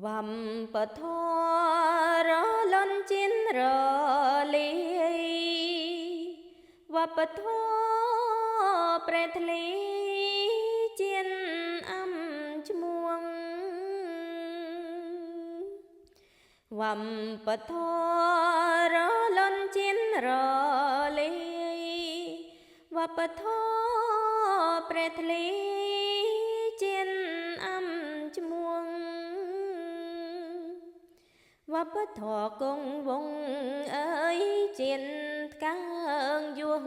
វ៉ាំបធរលន់ចិនរលីវ៉ាបធប្រេតលីចិនអំឈ្មោះវ៉ាំបធរលន់ចិនរលីវ៉ាបធប្រេតលីចិនអំឈ្មោះវប្បធម៌គង់វង្សអើយជាតិកាងយោង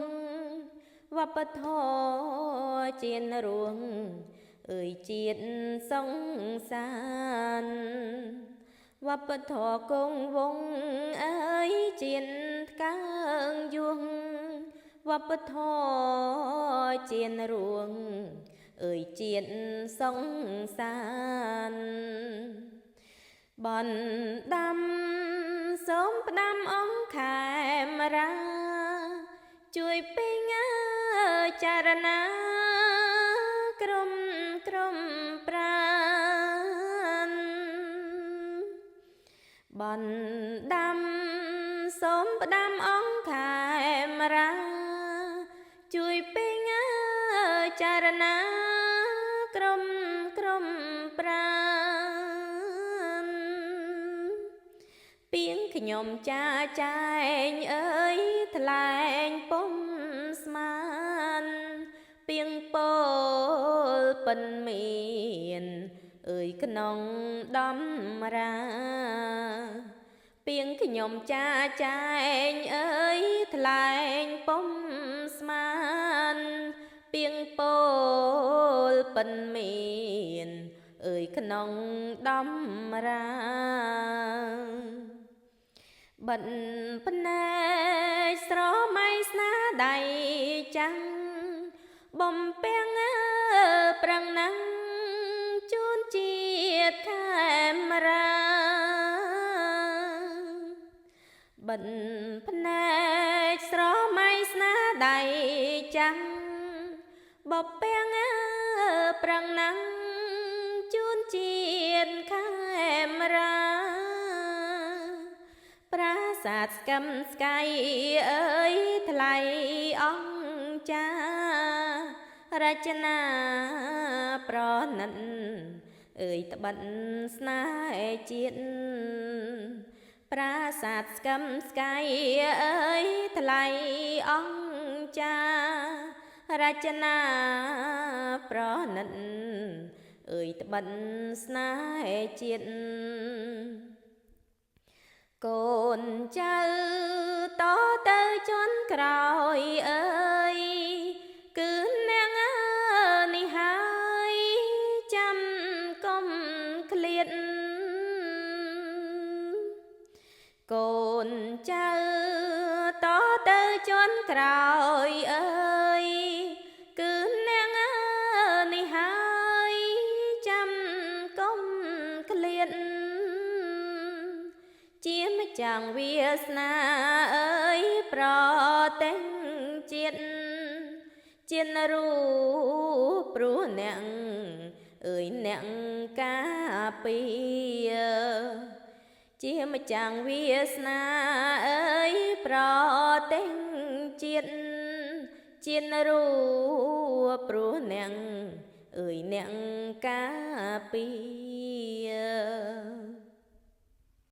វប្បធម៌ជាតិរួងអើយជាតិសង្សារវប្បធម៌គង់វង្សអើយជាតិកាងយោងវប្បធម៌ជាតិរួងអើយជាតិសង្សារបណ្ដាំសូមផ្ដាំអង្គខែមរាជួយពេញចារណាក្រុមប្រានបណ្ដាំសូមផ្ដាំអង្គខែមរាជួយពេញចារណាក្រុមប្រានពីងខ្ញុំចាចែងអើយថ្លែងពុំស្មានពីងពោលពិនមានអើយក្នុងដំរាពីងខ្ញុំចាចែងអើយថ្លែងពុំស្មានពីងពោលពិនមានអើយក្នុងដំរាបិណ្ឌភ្នែកស្រមៃស្នាដៃចាំងបំពេងប្រឹងណាំងជូនជាតិខេមរាបិណ្ឌភ្នែកស្រមៃស្នាដៃចាំងបំពេងប្រឹងណាំងជូនជាតិខេមរាប្រាសាទស្កឹមស្កៃអើយថ្លៃអង្គចារចនាប្រណិតអើយត្បិតស្នេហ៍ជាតិប្រាសាទស្កឹមស្កៃអើយថ្លៃអង្គចារចនាប្រណិតអើយត្បិតស្នេហ៍ជាតិកូនចៅតទៅជន់ក្រោយអើយគឺនាងនេះហើយចាំកុំឃ្លាតកូនចៅតទៅជន់ក្រោយអើយគឺនាងនេះហើយចាំកុំឃ្លាតជាម្ចាំងវាសនាអើយប្រទែងជាតិរូបព្រោះអ្នកអើយអ្នកការពារជាម្ចាំងវាសនាអើយប្រទែងជាតិរូបព្រោះអ្នកអើយអ្នកការពារ